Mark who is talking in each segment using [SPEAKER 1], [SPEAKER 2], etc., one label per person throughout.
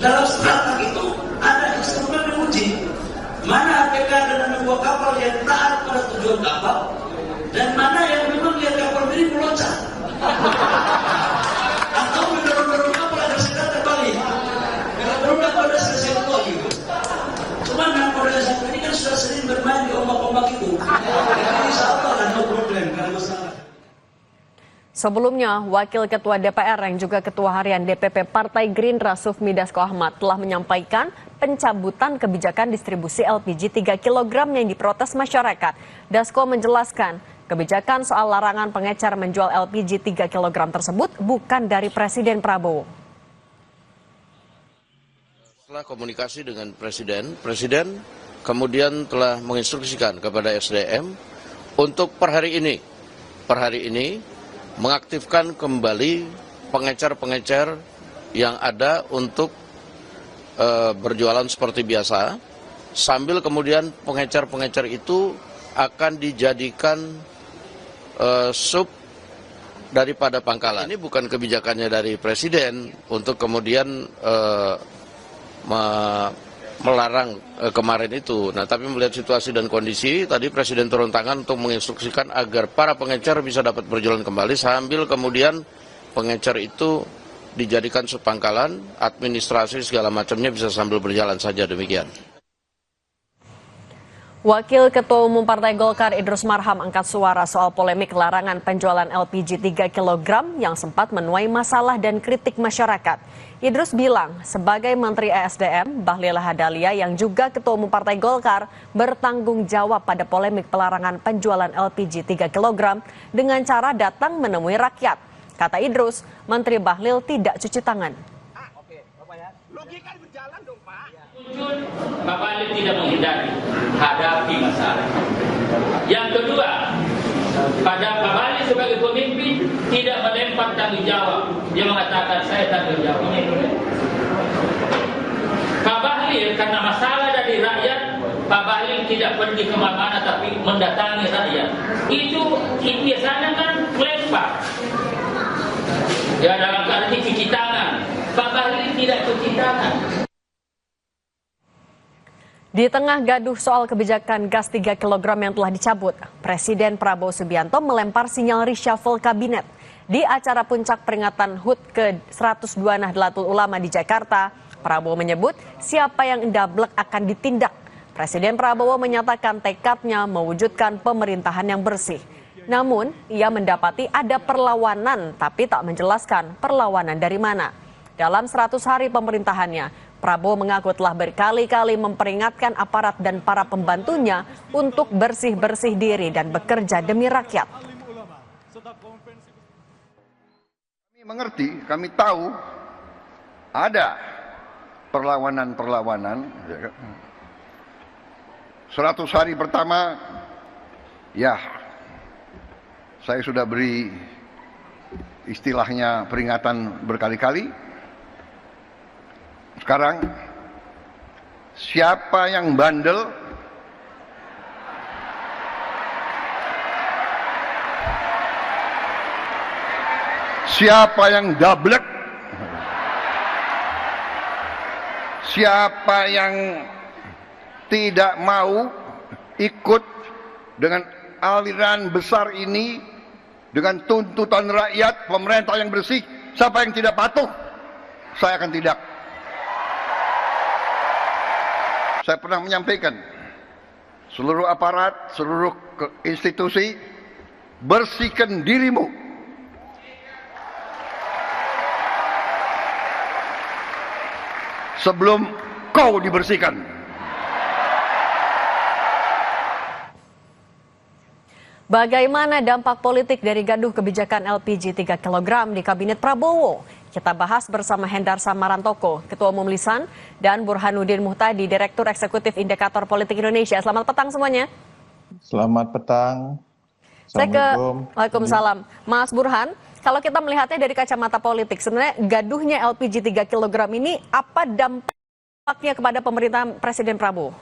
[SPEAKER 1] Dalam strategi itu ada instrumen menguji mana APK dengan membawa kapal yang taat pada tujuan kapal dan mana yang memang lihat kapal ini meloncat atau mendorong kapal agar segera terbalik. Kalau belum kapal sudah selesai gitu. Cuman yang model satu ini kan sudah sering bermain di ombak-ombak itu. Jadi insya Allah ada no problem, nggak ada masalah.
[SPEAKER 2] Sebelumnya, Wakil Ketua DPR yang juga Ketua Harian DPP Partai Gerindra Sufmi Dasko Ahmad telah menyampaikan pencabutan kebijakan distribusi LPG 3 kg yang diprotes masyarakat. Dasko menjelaskan, kebijakan soal larangan pengecer menjual LPG 3 kg tersebut bukan dari Presiden Prabowo.
[SPEAKER 3] Setelah komunikasi dengan Presiden kemudian telah menginstruksikan kepada SDM untuk per hari ini mengaktifkan kembali pengecer-pengecer yang ada untuk berjualan seperti biasa, sambil kemudian pengecer-pengecer itu akan dijadikan sub daripada pangkalan. Ini bukan kebijakannya dari Presiden untuk kemudian melarang kemarin itu. Nah, tapi melihat situasi dan kondisi, tadi Presiden turun tangan untuk menginstruksikan agar para pengecer bisa dapat berjalan kembali, sambil kemudian pengecer itu dijadikan subpangkalan, administrasi segala macamnya bisa sambil berjalan saja, demikian.
[SPEAKER 2] Wakil Ketua Umum Partai Golkar Idrus Marham angkat suara soal polemik larangan penjualan LPG 3 kg yang sempat menuai masalah dan kritik masyarakat. Idrus bilang sebagai Menteri ESDM, Bahlil Lahadalia yang juga Ketua Umum Partai Golkar bertanggung jawab pada polemik pelarangan penjualan LPG 3 kg dengan cara datang menemui rakyat. Kata Idrus, Menteri Bahlil tidak cuci tangan.
[SPEAKER 4] Logika berjalan dong, Pak.
[SPEAKER 5] Pak Bahlil tidak menghindari, hadapi masalah. Yang kedua, pada Pak Bahlil sebagai pemimpin tidak melempar tanggung jawab. Dia mengatakan saya tanggung jawab. Pak Bahlil karena masalah dari rakyat, Pak Bahlil tidak pergi kemana-mana tapi mendatangi rakyat. Itu biasanya kan melempar. Ya dalam arti cuci tangan. Pak Bahlil tidak cuci tangan.
[SPEAKER 2] Di tengah gaduh soal kebijakan gas 3 kg yang telah dicabut, Presiden Prabowo Subianto melempar sinyal reshuffle kabinet. Di acara puncak peringatan HUT ke-102 Nahdlatul Ulama di Jakarta, Prabowo menyebut siapa yang ndablek akan ditindak. Presiden Prabowo menyatakan tekadnya mewujudkan pemerintahan yang bersih. Namun, ia mendapati ada perlawanan tapi tak menjelaskan perlawanan dari mana. Dalam 100 hari pemerintahannya, Prabowo mengaku telah berkali-kali memperingatkan aparat dan para pembantunya untuk bersih-bersih diri dan bekerja demi rakyat.
[SPEAKER 6] Kami mengerti, kami tahu ada perlawanan-perlawanan. 100 hari pertama, ya saya sudah beri istilahnya peringatan berkali-kali. Sekarang, siapa yang bandel, siapa yang dablek, siapa yang tidak mau ikut dengan aliran besar ini, dengan tuntutan rakyat, pemerintah yang bersih, siapa yang tidak patuh, saya akan tidak. Saya pernah menyampaikan, seluruh aparat, seluruh institusi, bersihkan dirimu. Sebelum kau dibersihkan.
[SPEAKER 2] Bagaimana dampak politik dari gaduh kebijakan LPG 3 kg di Kabinet Prabowo? Kita bahas bersama Hendar Samarantoko, Ketua Umum Lisan, dan Burhanuddin Muhtadi, Direktur Eksekutif Indikator Politik Indonesia. Selamat petang semuanya.
[SPEAKER 7] Selamat petang.
[SPEAKER 2] Waalaikumsalam. Mas Burhan, kalau kita melihatnya dari kacamata politik, sebenarnya gaduhnya LPG 3 kg ini apa dampaknya kepada pemerintahan Presiden Prabowo?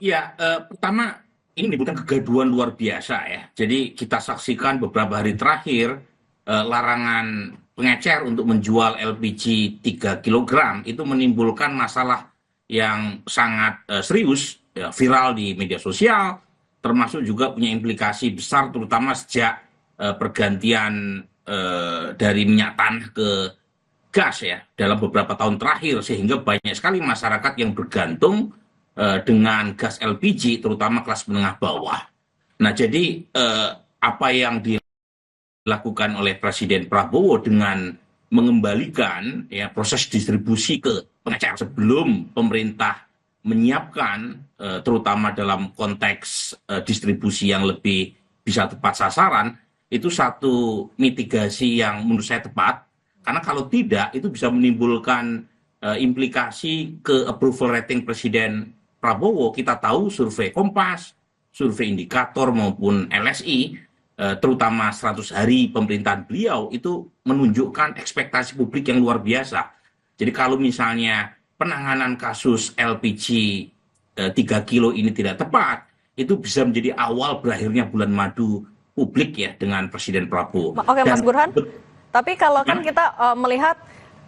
[SPEAKER 8] Ya, pertama ini bukan kegaduhan luar biasa ya. Jadi kita saksikan beberapa hari terakhir larangan pengecer untuk menjual LPG 3 kg itu menimbulkan masalah yang sangat serius, ya, viral di media sosial, termasuk juga punya implikasi besar terutama sejak pergantian dari minyak tanah ke gas ya dalam beberapa tahun terakhir, sehingga banyak sekali masyarakat yang bergantung dengan gas LPG terutama kelas menengah bawah. Nah, jadi apa yang dilakukan oleh Presiden Prabowo dengan mengembalikan ya proses distribusi ke pengecer sebelum pemerintah menyiapkan terutama dalam konteks distribusi yang lebih bisa tepat sasaran, itu satu mitigasi yang menurut saya tepat, karena kalau tidak itu bisa menimbulkan implikasi ke approval rating Presiden Prabowo. Kita tahu survei Kompas, survei Indikator maupun LSI, terutama 100 hari pemerintahan beliau itu menunjukkan ekspektasi publik yang luar biasa. Jadi kalau misalnya penanganan kasus LPG 3 kilo ini tidak tepat, itu bisa menjadi awal berakhirnya bulan madu publik ya dengan Presiden Prabowo.
[SPEAKER 2] Oke, Mas Burhan, tapi kalau kan kita melihat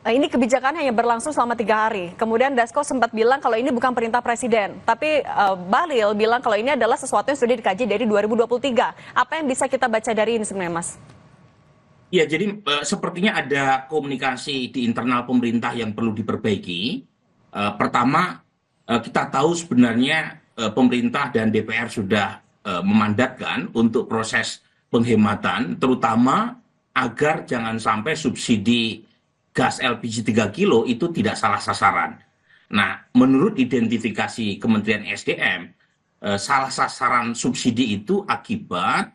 [SPEAKER 2] ini kebijakan hanya berlangsung selama 3 hari. Kemudian Dasko sempat bilang kalau ini bukan perintah presiden. Tapi Bahlil bilang kalau ini adalah sesuatu yang sudah dikaji dari 2023. Apa yang bisa kita baca dari ini sebenarnya, Mas?
[SPEAKER 8] Ya, jadi sepertinya ada komunikasi di internal pemerintah yang perlu diperbaiki. Pertama, kita tahu sebenarnya pemerintah dan DPR sudah memandatkan untuk proses penghematan, terutama agar jangan sampai subsidi gas LPG 3 kilo itu tidak salah sasaran. Nah, menurut identifikasi Kementerian SDM, salah sasaran subsidi itu akibat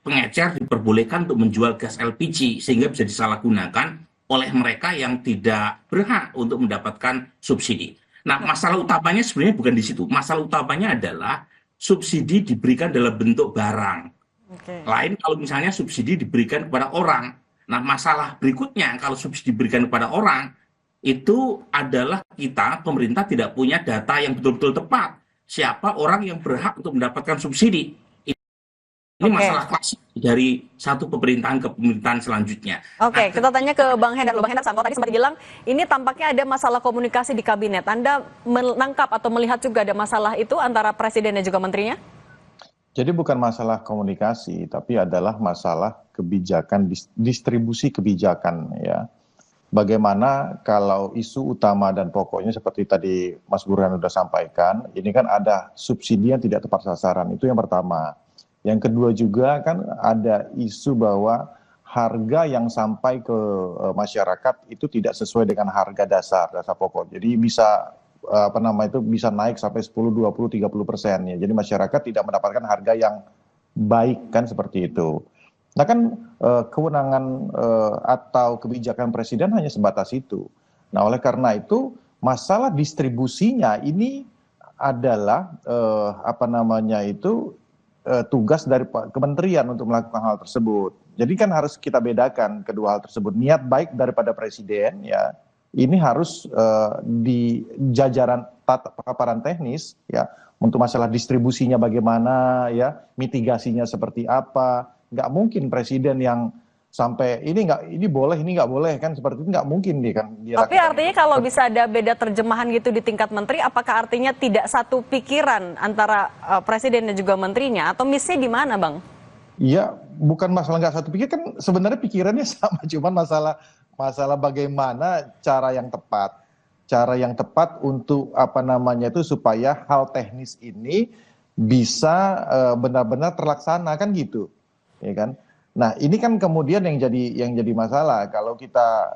[SPEAKER 8] pengecer diperbolehkan untuk menjual gas LPG sehingga bisa disalahgunakan oleh mereka yang tidak berhak untuk mendapatkan subsidi. Nah, masalah utamanya sebenarnya bukan di situ. Masalah utamanya adalah subsidi diberikan dalam bentuk barang. Lain kalau misalnya subsidi diberikan kepada orang. Nah, masalah berikutnya kalau subsidi diberikan kepada orang, itu adalah kita, pemerintah tidak punya data yang betul-betul tepat. Siapa orang yang berhak untuk mendapatkan subsidi. Ini masalah klasik dari satu pemerintahan ke pemerintahan selanjutnya.
[SPEAKER 2] Oke, kita tanya ke Bang Hendar. Bang Hendar tadi sempat bilang, ini tampaknya ada masalah komunikasi di kabinet. Anda menangkap atau melihat juga ada masalah itu antara presiden dan juga menterinya?
[SPEAKER 7] Jadi bukan masalah komunikasi, tapi adalah masalah kebijakan, distribusi kebijakan ya. Bagaimana kalau isu utama dan pokoknya seperti tadi Mas Burhan sudah sampaikan, ini kan ada subsidi yang tidak tepat sasaran, itu yang pertama. Yang kedua juga kan ada isu bahwa harga yang sampai ke masyarakat itu tidak sesuai dengan harga dasar pokok. Jadi bisa bisa naik sampai 10, 20, 30% ya. Jadi masyarakat tidak mendapatkan harga yang baik kan seperti itu. Nah kan kewenangan atau kebijakan presiden hanya sebatas itu. Nah oleh karena itu masalah distribusinya ini adalah tugas dari kementerian untuk melakukan hal tersebut. Jadi kan harus kita bedakan kedua hal tersebut. Niat baik daripada presiden ya, ini harus di jajaran paparan teknis ya, untuk masalah distribusinya bagaimana ya, mitigasinya seperti apa. Nggak mungkin presiden yang sampai ini boleh ini nggak boleh kan, seperti itu nggak mungkin dia kan.
[SPEAKER 2] Tapi artinya kalau bisa ada beda terjemahan gitu di tingkat menteri, apakah artinya tidak satu pikiran antara presiden dan juga menterinya, atau miss-nya di mana, Bang?
[SPEAKER 7] Iya, bukan masalah nggak satu pikir, kan sebenarnya pikirannya sama, cuman masalah bagaimana cara yang tepat untuk supaya hal teknis ini bisa benar-benar terlaksana kan gitu, ya kan? Nah ini kan kemudian yang jadi masalah kalau kita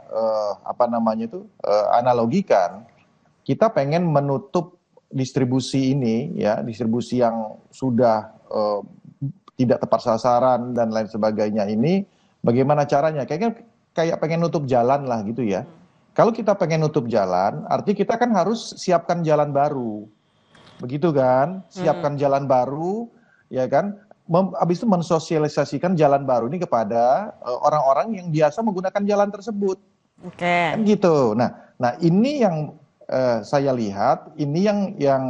[SPEAKER 7] analogikan, kita pengen menutup distribusi ini ya, distribusi yang sudah tidak tepat sasaran dan lain sebagainya ini, bagaimana caranya? Kayak pengen nutup jalan lah gitu ya. Kalau kita pengen nutup jalan, artinya kita kan harus siapkan jalan baru, begitu kan? Siapkan jalan baru, ya kan? Habis itu mensosialisasikan jalan baru ini kepada orang-orang yang biasa menggunakan jalan tersebut. Kan gitu. Nah ini yang saya lihat, ini yang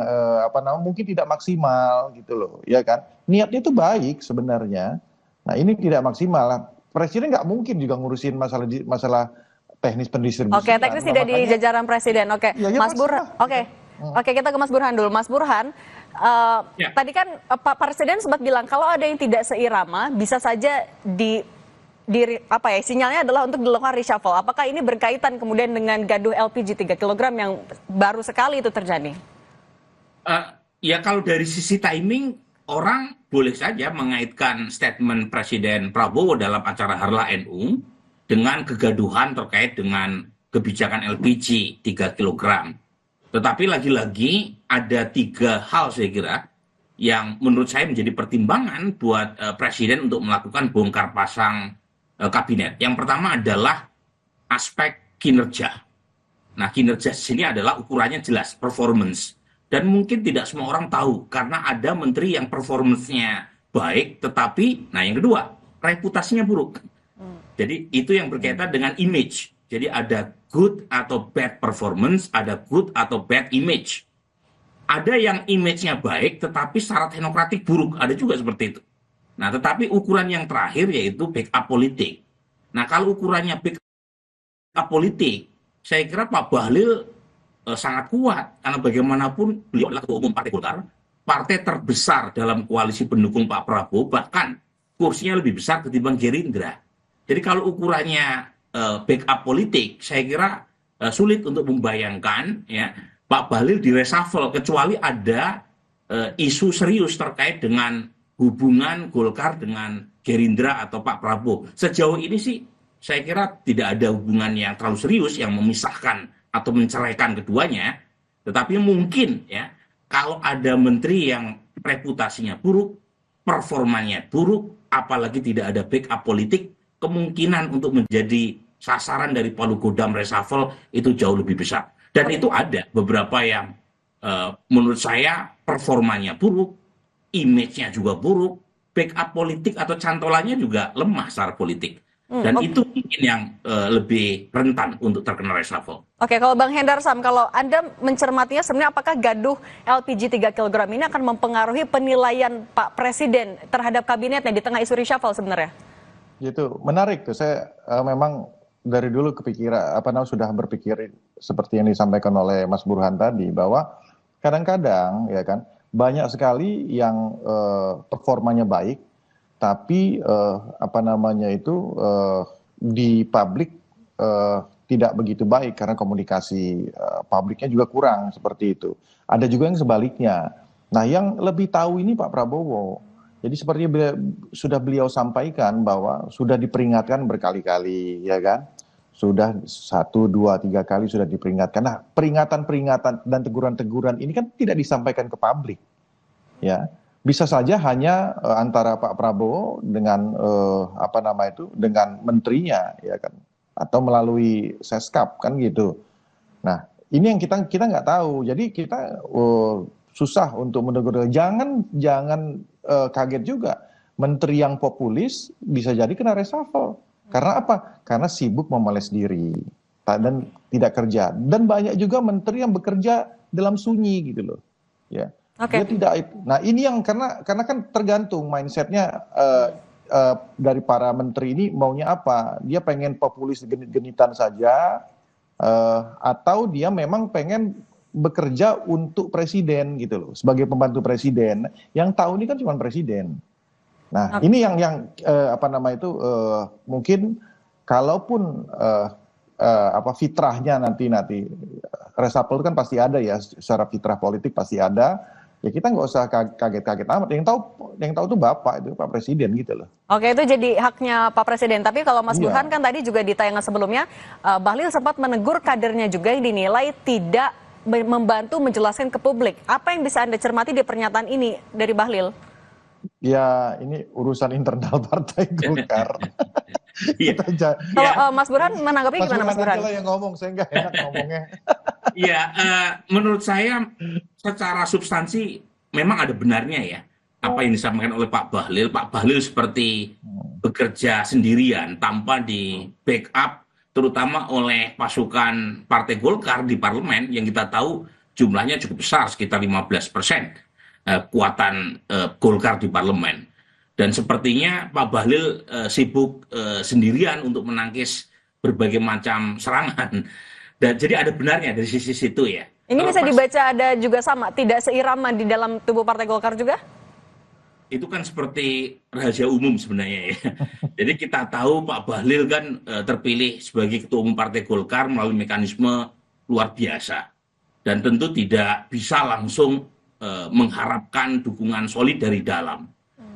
[SPEAKER 7] mungkin tidak maksimal gitu loh, ya kan? Niatnya itu baik sebenarnya. Nah ini tidak maksimal. Presiden nggak mungkin juga ngurusin masalah teknis pendistribusian.
[SPEAKER 2] Oke, teknis tidak di jajaran Presiden. Oke,
[SPEAKER 7] Ya,
[SPEAKER 2] Mas Burhan. Oke, kita ke Mas Burhan dulu. Mas Burhan, tadi kan Pak Presiden sempat bilang kalau ada yang tidak seirama bisa saja sinyalnya adalah untuk dilakukan reshuffle. Apakah ini berkaitan kemudian dengan gaduh LPG 3 kg yang baru sekali itu terjadi?
[SPEAKER 8] Ya kalau dari sisi timing, orang boleh saja mengaitkan statement Presiden Prabowo dalam acara Harlah NU dengan kegaduhan terkait dengan kebijakan LPG 3 kg. Tetapi lagi-lagi ada 3 hal saya kira yang menurut saya menjadi pertimbangan buat Presiden untuk melakukan bongkar pasang kabinet. Yang pertama adalah aspek kinerja. Nah, kinerja di sini adalah ukurannya jelas, performance. Dan mungkin tidak semua orang tahu, karena ada menteri yang performance-nya baik, tetapi, nah yang kedua, reputasinya buruk. Jadi itu yang berkaitan dengan image. Jadi ada good atau bad performance, ada good atau bad image. Ada yang image-nya baik, tetapi syarat teknokratik buruk. Ada juga seperti itu. Nah, tetapi ukuran yang terakhir yaitu backup politik. Nah, kalau ukurannya backup politik, saya kira Pak Bahlil sangat kuat. Karena bagaimanapun beliau adalah ketua umum Partai Golkar, partai terbesar dalam koalisi pendukung Pak Prabowo, bahkan kursinya lebih besar ketimbang Gerindra. Jadi kalau ukurannya backup politik, saya kira sulit untuk membayangkan ya Pak Bahlil di reshuffle, kecuali ada isu serius terkait dengan hubungan Golkar dengan Gerindra atau Pak Prabowo. Sejauh ini sih saya kira tidak ada hubungan yang terlalu serius yang memisahkan atau menceraikan keduanya. Tetapi mungkin ya kalau ada menteri yang reputasinya buruk, performanya buruk, apalagi tidak ada backup politik, kemungkinan untuk menjadi sasaran dari palu godam reshuffle itu jauh lebih besar. Dan itu ada beberapa yang menurut saya performanya buruk, image-nya juga buruk, backup politik atau cantolannya juga lemah secara politik. Dan itu mungkin yang lebih rentan untuk terkena reshuffle.
[SPEAKER 2] Oke, kalau Bang Hendar Sam, kalau Anda mencermatinya sebenarnya apakah gaduh LPG 3 kg ini akan mempengaruhi penilaian Pak Presiden terhadap kabinetnya di tengah isu reshuffle sebenarnya?
[SPEAKER 7] Gitu, menarik tuh. Saya memang dari dulu sudah berpikir seperti yang disampaikan oleh Mas Burhan tadi, bahwa kadang-kadang ya kan banyak sekali yang performanya baik, tapi di publik tidak begitu baik karena komunikasi publiknya juga kurang seperti itu. Ada juga yang sebaliknya. Nah, yang lebih tahu ini Pak Prabowo. Jadi seperti sudah beliau sampaikan bahwa sudah diperingatkan berkali-kali, ya kan? Sudah 1, 2, 3 kali sudah diperingatkan. Nah, peringatan-peringatan dan teguran-teguran ini kan tidak disampaikan ke publik, ya. Bisa saja hanya antara Pak Prabowo dengan dengan menterinya, ya kan, atau melalui Seskap kan gitu. Nah, ini yang kita nggak tahu. Jadi kita susah untuk menegur. Jangan kaget juga menteri yang populis bisa jadi kena reshuffle. Karena apa? Karena sibuk memoles diri dan tidak kerja. Dan banyak juga menteri yang bekerja dalam sunyi gitu loh. Ya. Dia tidak. Nah, ini yang karena kan tergantung mindsetnya dari para menteri ini maunya apa. Dia pengen populis genit-genitan saja atau dia memang pengen bekerja untuk presiden gitu loh, sebagai pembantu presiden. Yang tahu ini kan cuma presiden. Nah, ini yang mungkin kalaupun fitrahnya nanti reshuffle kan pasti ada ya, secara fitrah politik pasti ada. Ya kita nggak usah kaget-kaget amat. Yang tahu tuh Bapak itu Pak Presiden gitu loh.
[SPEAKER 2] Oke, itu jadi haknya Pak Presiden. Tapi kalau Mas Burhan kan tadi juga di tayangan sebelumnya, Bahlil sempat menegur kadernya juga yang dinilai tidak membantu menjelaskan ke publik. Apa yang bisa Anda cermati di pernyataan ini dari Bahlil?
[SPEAKER 7] Ya, ini urusan internal Partai Golkar.
[SPEAKER 2] Kalau Mas Burhan menanggapi gimana Mas Burhan?
[SPEAKER 7] Mas Burhan yang ngomong, saya nggak enak ngomongnya.
[SPEAKER 8] Iya, menurut saya secara substansi memang ada benarnya ya apa yang disampaikan oleh Pak Bahlil. Pak Bahlil seperti bekerja sendirian tanpa di backup terutama oleh pasukan Partai Golkar di parlemen yang kita tahu jumlahnya cukup besar, sekitar 15% kekuatan Golkar di parlemen. Dan sepertinya Pak Bahlil sibuk sendirian untuk menangkis berbagai macam serangan. Dan jadi ada benarnya dari sisi situ ya.
[SPEAKER 2] Ini bisa dibaca ada juga sama, tidak seirama di dalam tubuh Partai Golkar juga?
[SPEAKER 8] Itu kan seperti rahasia umum sebenarnya ya. Jadi kita tahu Pak Bahlil kan terpilih sebagai Ketua Umum Partai Golkar melalui mekanisme luar biasa. Dan tentu tidak bisa langsung mengharapkan dukungan solid dari dalam.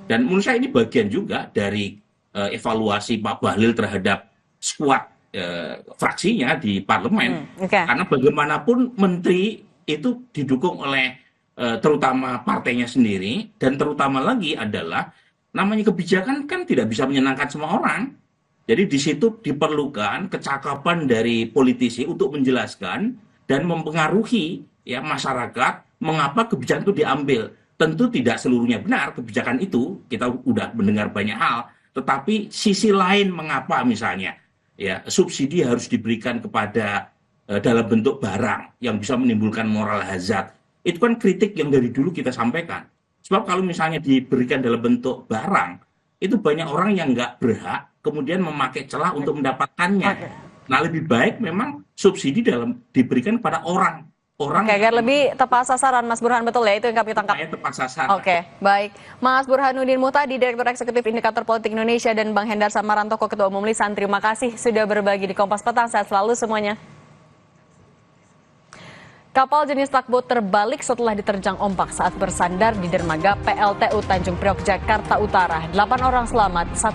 [SPEAKER 8] Dan menurut saya ini bagian juga dari evaluasi Pak Bahlil terhadap skuad fraksinya di parlemen. Karena bagaimanapun menteri itu didukung oleh terutama partainya sendiri, dan terutama lagi adalah namanya kebijakan kan tidak bisa menyenangkan semua orang. Jadi di situ diperlukan kecakapan dari politisi untuk menjelaskan dan mempengaruhi ya masyarakat mengapa kebijakan itu diambil. Tentu tidak seluruhnya benar kebijakan itu, kita udah mendengar banyak hal, tetapi sisi lain mengapa misalnya ya subsidi harus diberikan kepada dalam bentuk barang yang bisa menimbulkan moral hazard. Itu kan kritik yang dari dulu kita sampaikan. Sebab kalau misalnya diberikan dalam bentuk barang, itu banyak orang yang nggak berhak kemudian memakai celah untuk mendapatkannya. Nah lebih baik memang subsidi diberikan kepada orang.
[SPEAKER 2] Agar lebih tepat sasaran, Mas Burhan, betul ya? Itu yang kami tangkap.
[SPEAKER 8] Tepat sasaran.
[SPEAKER 2] Oke, baik. Mas Burhanuddin Muhtadi, Direktur Eksekutif Indikator Politik Indonesia, dan Bang Hendar Samarantoko, Ketua Umum Lisan. Terima kasih sudah berbagi di Kompas Petang. Sehat selalu semuanya. Kapal jenis tugboat terbalik setelah diterjang ombak saat bersandar di dermaga PLTU Tanjung Priok, Jakarta Utara. 8 orang selamat,